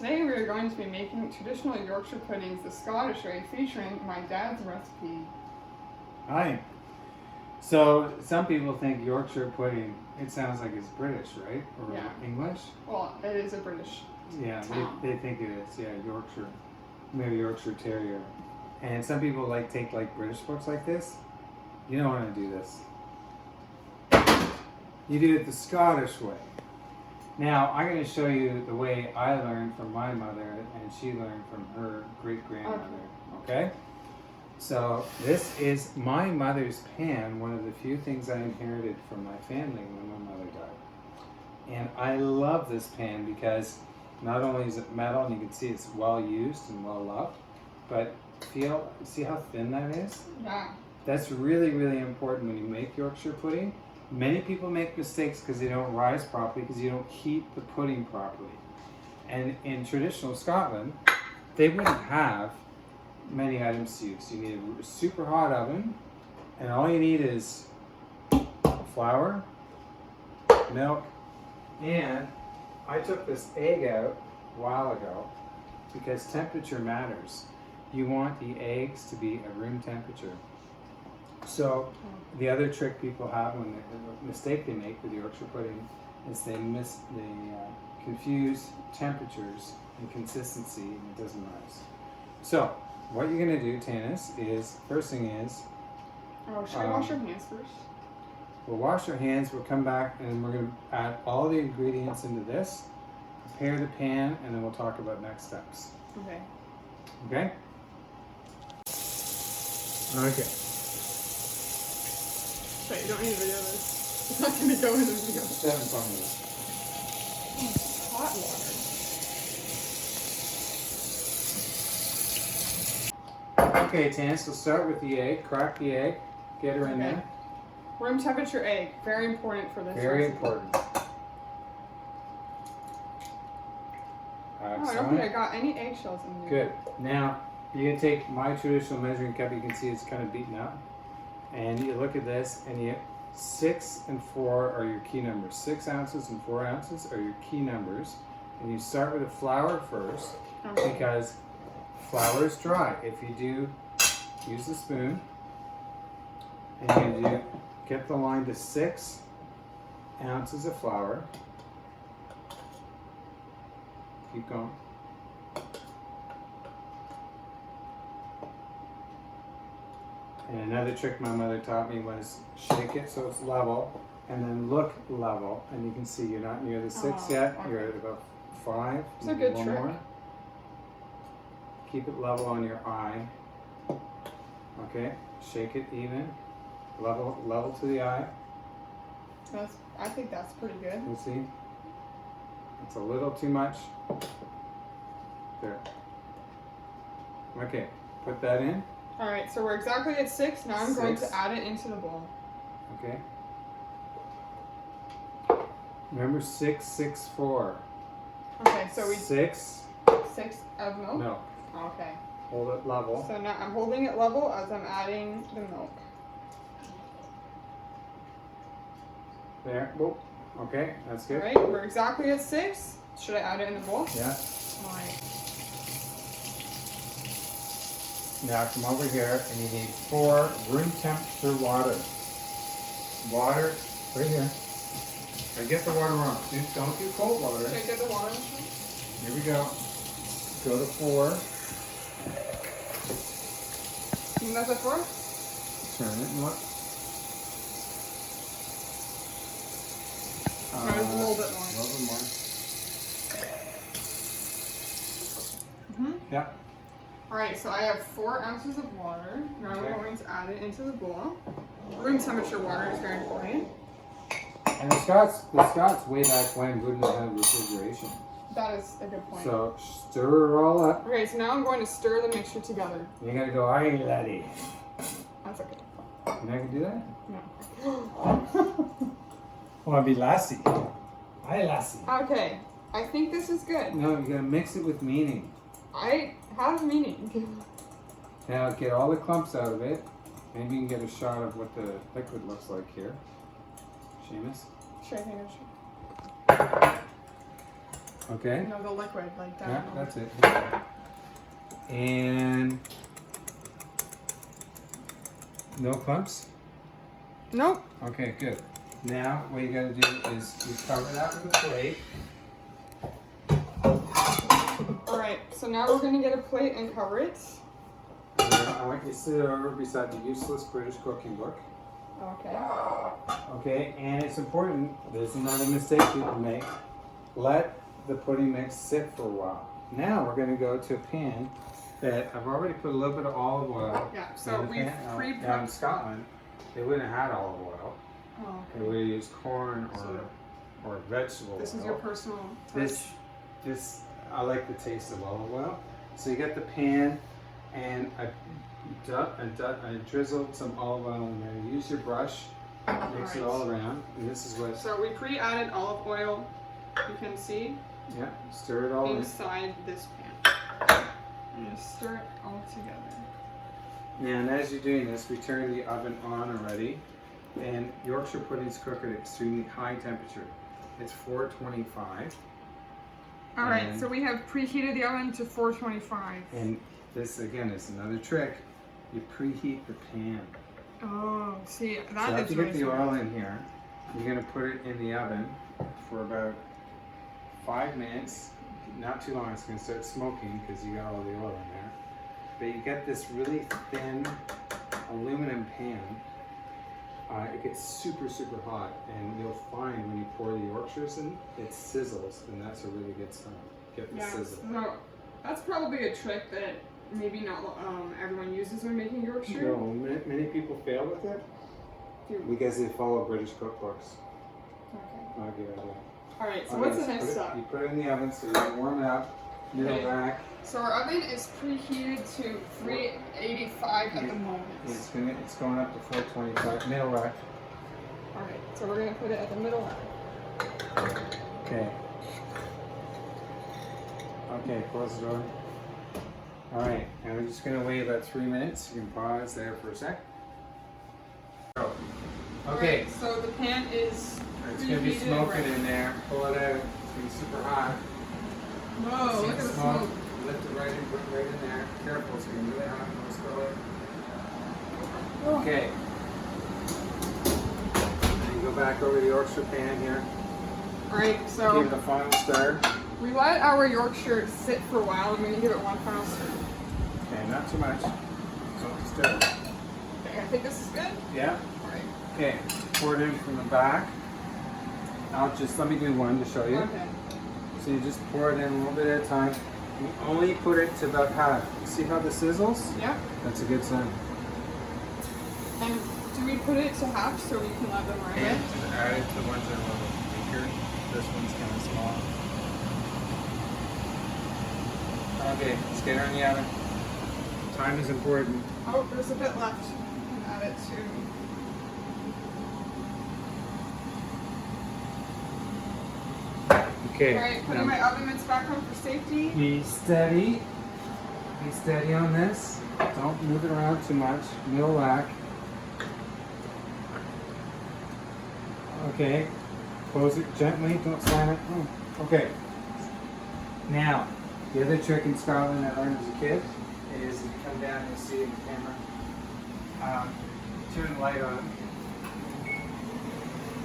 Today we are going to be making traditional Yorkshire puddings the Scottish way, featuring my dad's recipe. Hi. So some people think Yorkshire pudding, it sounds like it's British, right? Or Yeah. English? Well, it is a British Yeah, town. they think it is. Yeah, Yorkshire. Maybe Yorkshire Terrier. And some people take British books like this. You don't want to do this. You do it the Scottish way. Now, I'm going to show you the way I learned from my mother, and she learned from her great-grandmother. Okay? So, this is my mother's pan, one of the few things I inherited from my family when my mother died. And I love this pan because not only is it metal, and you can see it's well used and well loved, but see how thin that is? Yeah. That's really, really important when you make Yorkshire pudding. Many people make mistakes because they don't rise properly, because you don't heat the pudding properly. And in traditional Scotland, they wouldn't have many items to use. You need a super hot oven, and all you need is flour, milk, and I took this egg out a while ago because temperature matters. You want the eggs to be at room temperature. So the other trick people have, when the mistake they make with Yorkshire pudding, is they confuse temperatures and consistency, and it doesn't rise. So what you're going to do, Tanis, is first thing is Should I wash your hands first? we'll wash our hands. We'll come back and we're going to add all the ingredients into this, prepare the pan, and then we'll talk about next steps. Okay. Okay? Okay. Wait, you don't need to video this. It's not going to go in the video. Just having fun with it. Hot water. Okay, Tanis, we'll start with the egg. Crack the egg. Get her in there. Room temperature egg. Very important for this Very recipe. important. Oh, I don't think I got any eggshells in there. Good. Now, you can take my traditional measuring cup. You can see it's kind of beaten up. And you look at this, and 6 and 4 are your key numbers. 6 ounces and 4 ounces are your key numbers. And you start with the flour first, because flour is dry. If you do, use the spoon, and you do get the line to 6 ounces of flour. Keep going. And another trick my mother taught me was shake it so it's level, and then look level. And you can see you're not near the 6 yet. Okay. You're at about 5. It's a good one trick. more. Keep it level on your eye. Okay, shake it even. Level to the eye. I think that's pretty good. You see? It's a little too much. There. Okay, put that in. Alright, so we're exactly at 6. Now I'm going 6. to add it into the bowl. Okay. Remember 6, 6, 4. Okay, so we 6. 6 of milk? Milk. Okay. Hold it level. So now I'm holding it level as I'm adding the milk. There. Whoop. Okay, that's good. Alright, we're exactly at 6. Should I add it in the bowl? Yeah. Alright. Now come over here, and you need 4 room temperature water. Water, right here. I get the water wrong. Don't do cold water. Should I get the water machine? Here we go. Go to 4. And that's at 4? Turn it and look. Just a little bit more. A little bit more. Yeah. Alright, so I have 4 ounces of water. Now Okay. we're going to add it into the bowl. Room temperature water is very important. And the Scots way back when wouldn't have had refrigeration. That is a good point. So stir it all up. Okay, so now I'm going to stir the mixture together. You gotta go, aye laddie. That's okay. You're not gonna do that? No. Wanna be lassie. Aye lassie. Okay, I think this is good. No, you gotta mix it with meaning. I have meaning. Now get all the clumps out of it. Maybe you can get a shot of what the liquid looks like here. Seamus? Sure, I think I should. Okay. No, the liquid, like that. Yeah, that's it. And no clumps? Nope. Okay, good. Now what you gotta do is you cover that with a plate. Alright, so now we're gonna get a plate and cover it. And then I want you to sit over beside the useless British cooking book. Okay. Okay, and it's important, there's another mistake people make. Let the pudding mix sit for a while. Now we're gonna go to a pan that I've already put a little bit of olive oil. Yeah, so in the we've pan. Now in Scotland, they wouldn't have had olive oil. Oh, They would have used corn or vegetable this oil. is your personal touch. This, I like the taste of olive oil. So you get the pan, and I drizzled some olive oil in there. Use your brush, mix it all around, and this is what. So we pre-added olive oil, you can see, Yeah, stir it all in. inside this pan. And just stir it all together. Now, and as you're doing this, we turn the oven on already, and Yorkshire puddings cook at extremely high temperature. It's 425. Alright, And- so we have preheated the oven to 425. And this again is another trick. You preheat the pan. Oh, see, So that after is you really get the smart. oil in here, you're gonna put it in the oven for about 5 minutes. Not too long, it's gonna start smoking because you got all the oil in there. But you get this really thin aluminum pan. It gets super, super hot, and you'll find when you pour the Yorkshires in, it sizzles, and that's a really good sign. Get the Yeah, sizzle. so that's probably a trick that maybe not everyone uses when making Yorkshire. No, many people fail with it because they follow British cookbooks. Okay. I'll give it that. Alright, so Okay, what's the so next step? You put it in the oven, so you warm it up, middle Okay. rack. So our oven is preheated to 385 at the moment. It's going up to 425, middle rack. Alright, so we're gonna put it at the middle rack. Okay. Okay, close the door. Alright, and we're just gonna wait about 3 minutes. You can pause there for a sec. Go. Okay, Alright, so the pan is it's gonna be preheated, smoking right? in there. Pull it out. It's gonna be super hot. Whoa, See look at the smoke? smoke. Lift it right in, put it right in there. Careful, it's gonna be really hot. Don't spill it. Oh. Okay. Then you go back over the Yorkshire pan here. Alright, Give it so a final stir. we let our Yorkshire sit for a while. I'm gonna give it one final stir. Okay, not too much. So stir. Okay, I think this is good. Yeah. Alright. Okay. Pour it in from the back. Let me do one to show you. Okay. So you just pour it in a little bit at a time. You only put it to about half. See how this sizzles? Yep. That's a good sign. And do we put it to half so we can let them rise? And add it to the ones that are a little weaker. This one's kind of small. Okay, let's get her in the oven. Time is important. Oh, there's a bit left. We can add it to. Okay. Alright, putting my oven mitts back on for safety. Be steady. Be steady on this. Don't move it around too much. Middle rack. Okay. Close it gently. Don't slam it. Okay. Now, the other trick in Scotland I learned as a kid is if you come down and see it in the camera, turn the light on.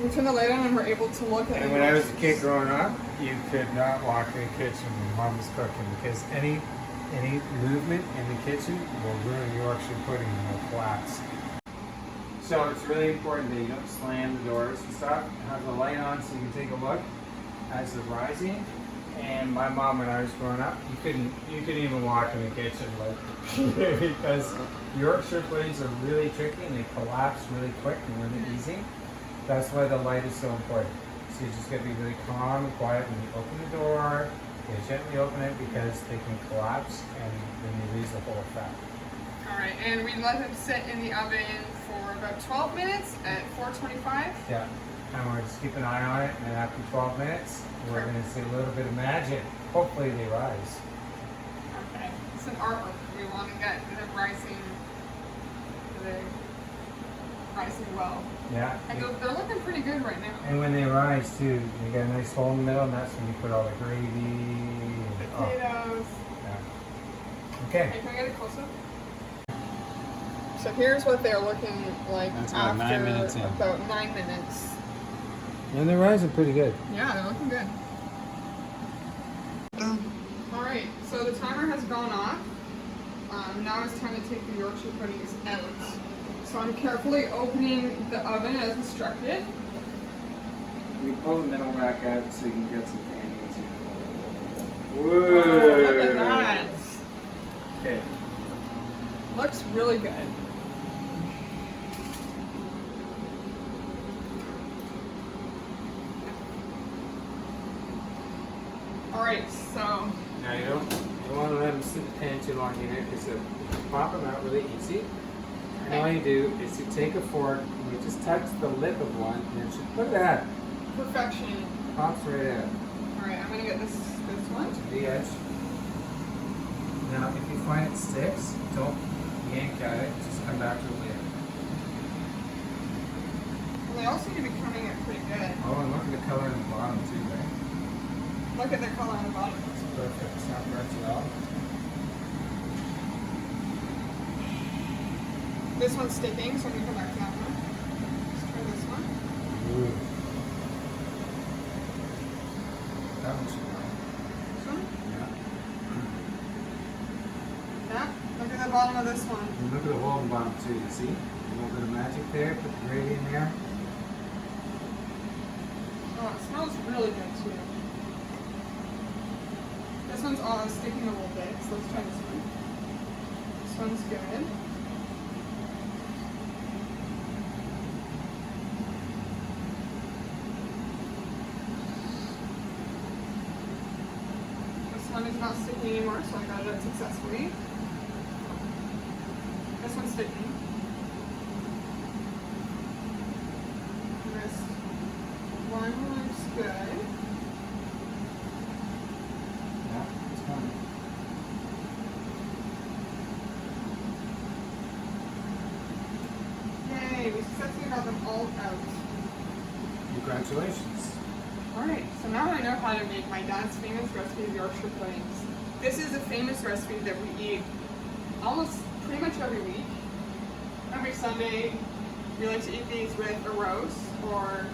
We turn the light on and we're able to look at And the when I was a Yorkshires. kid growing up, you could not walk in the kitchen when mom was cooking because any movement in the kitchen will ruin Yorkshire pudding and will collapse. So it's really important that you don't slam the doors and stuff. Have the light on so you can take a look as they're rising. And my mom, when I was growing up, you couldn't even walk in the kitchen like because Yorkshire puddings are really tricky and they collapse really quick and really easy. That's why the light is so important. So you just gotta be really calm and quiet when you open the door. You gently open it because they can collapse and then you lose the whole effect. Alright, and we let them sit in the oven for about 12 minutes at 425. Yeah. And we're just keep an eye on it, and after 12 minutes, we're gonna see a little bit of magic. Hopefully they rise. Okay. It's an artwork. We want to get them rising. rising well. Yeah. And they're looking pretty good right now. And when they rise too, you get a nice hole in the middle, and that's when you put all the gravy. Potatoes. Yeah. Okay. Hey, can I get a close-up? So here's what they're looking like That's about after 9 minutes in. about 9 minutes. And they're rising pretty good. Yeah, they're looking good. Alright, so the timer has gone off. Now it's time to take the Yorkshire puddings out. So I'm carefully opening the oven as instructed. You pull the middle rack out so you can get some panties in. Oh, Whoa! look at that. Okay. Looks really good. Alright, so Now you don't want to let them sit in the pan too long either, because if you pop them out really easy. And all you do is you take a fork and you just touch the lip of one, and it should, look at that, perfection. pops right out Alright, I'm gonna get this one. to the edge. Now, if you find it sticks, don't yank at it, just come back to the lid. Well, they all seem to be coming out pretty good. Oh, and look at the color in the bottom too, right? Look at the color on the bottom. Perfect, it's not burnt at all. This one's sticking, so I'm gonna come back to that one. Let's try this one. Ooh. That one should go. This one? Yeah. Yeah. Look at the bottom of this one. And look at the hole in the bottom too, you see? A little bit of magic there, put the gravy in there. Oh, it smells really good too. This one's all sticking a little bit, so let's try this one. This one's good. This one is not sticking anymore, so I got it out successfully. This one's sticking. This one looks good. Yeah, it's fine. Yay, we successfully got them all out. Congratulations. Alright, so now I know how to make my dad's famous recipe of Yorkshire puddings. This is a famous recipe that we eat almost pretty much every week. Every Sunday, we like to eat these with a roast or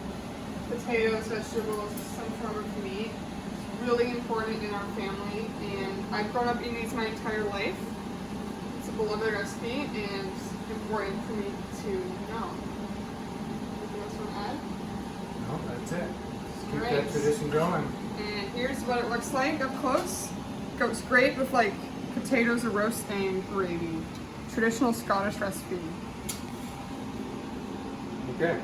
potatoes, vegetables, some form of meat. It's really important in our family, and I've grown up eating these my entire life. It's a beloved recipe and important for me to know. Anything else you want to add? No, that's it. Keep Great. that tradition going. And here's what it looks like up close. Goes great with like potatoes or roast and gravy. Traditional Scottish recipe. Okay.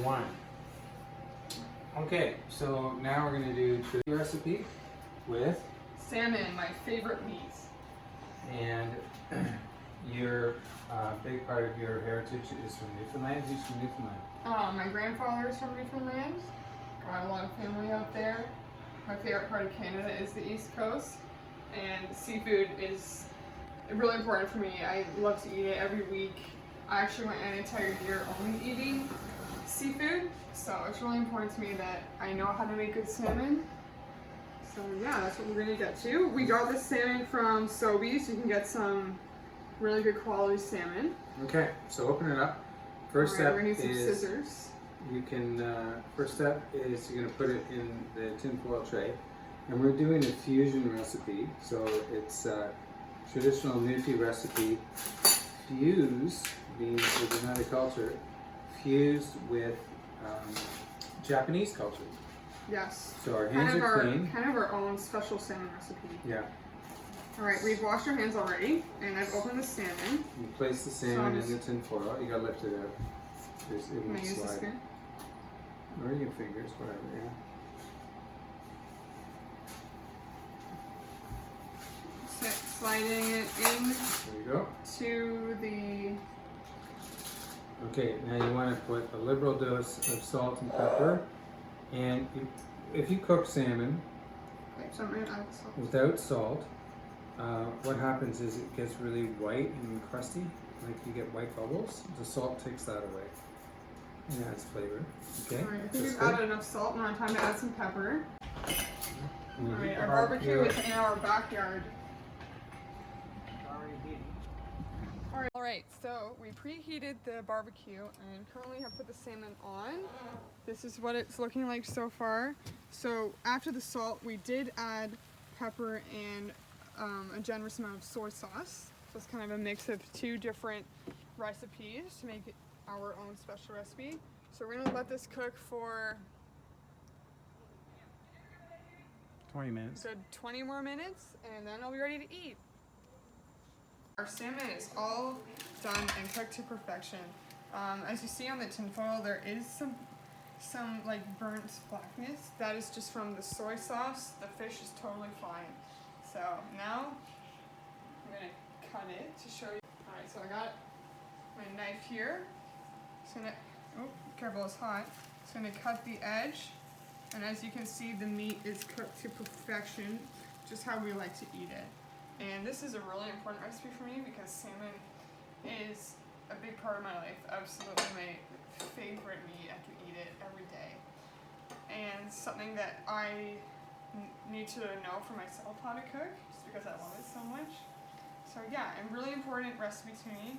One. Okay, so now we're going to do the recipe with, Salmon, my favorite meat. and your big part of your heritage is from Newfoundland. Who's from Newfoundland? My grandfather is from Newfoundland. Got a lot of family out there. My favorite part of Canada is the East Coast, and seafood is really important for me. I love to eat it every week. I actually went an entire year only eating seafood, so it's really important to me that I know how to make good salmon. So yeah, that's what we're gonna get to. We got this salmon from Sobeys, so you can get some really good quality salmon. Okay, so open it up. First Alright, step we're gonna need some is scissors. you can. First step is you're going to put it in the tinfoil tray, and we're doing a fusion recipe. So it's a traditional Newfie recipe, fused means with another culture, fused with Japanese culture. Yes. So our hands are clean. Kind of our own special salmon recipe. Yeah. All right, we've washed our hands already, and I've opened the salmon. You place the salmon in the tin foil. You gotta lift it out. It Can I won't use the slide. spoon? Or your fingers, whatever. Yeah. Sliding it in There you go. to the. Okay, now you want to put a liberal dose of salt and pepper. And if you cook salmon Okay, so I'm gonna add salt. without salt, what happens is it gets really white and crusty, like you get white bubbles. The salt takes that away and adds flavor. Okay. All right, I think we've added enough salt. Now time to add some pepper. And All right, heat our the barbecue is in our backyard. All right, so we preheated the barbecue and currently have put the salmon on. This is what it's looking like so far. So after the salt, we did add pepper and a generous amount of soy sauce. So it's kind of a mix of two different recipes to make it our own special recipe. So we're gonna let this cook for 20 minutes. a good 20 more minutes and then I'll be ready to eat. Our salmon is all done and cooked to perfection. As you see on the tinfoil, there is some like burnt blackness. That is just from the soy sauce. The fish is totally fine. So now I'm gonna cut it to show you. All right, so I got my knife here. So oh, careful, it's hot. Just gonna cut the edge, and as you can see, the meat is cooked to perfection, just how we like to eat it. And this is a really important recipe for me because salmon is a big part of my life. Absolutely my favorite meat. I can eat it every day. And something that I need to know for myself how to cook, just because I love it so much. So yeah, a really important recipe to me.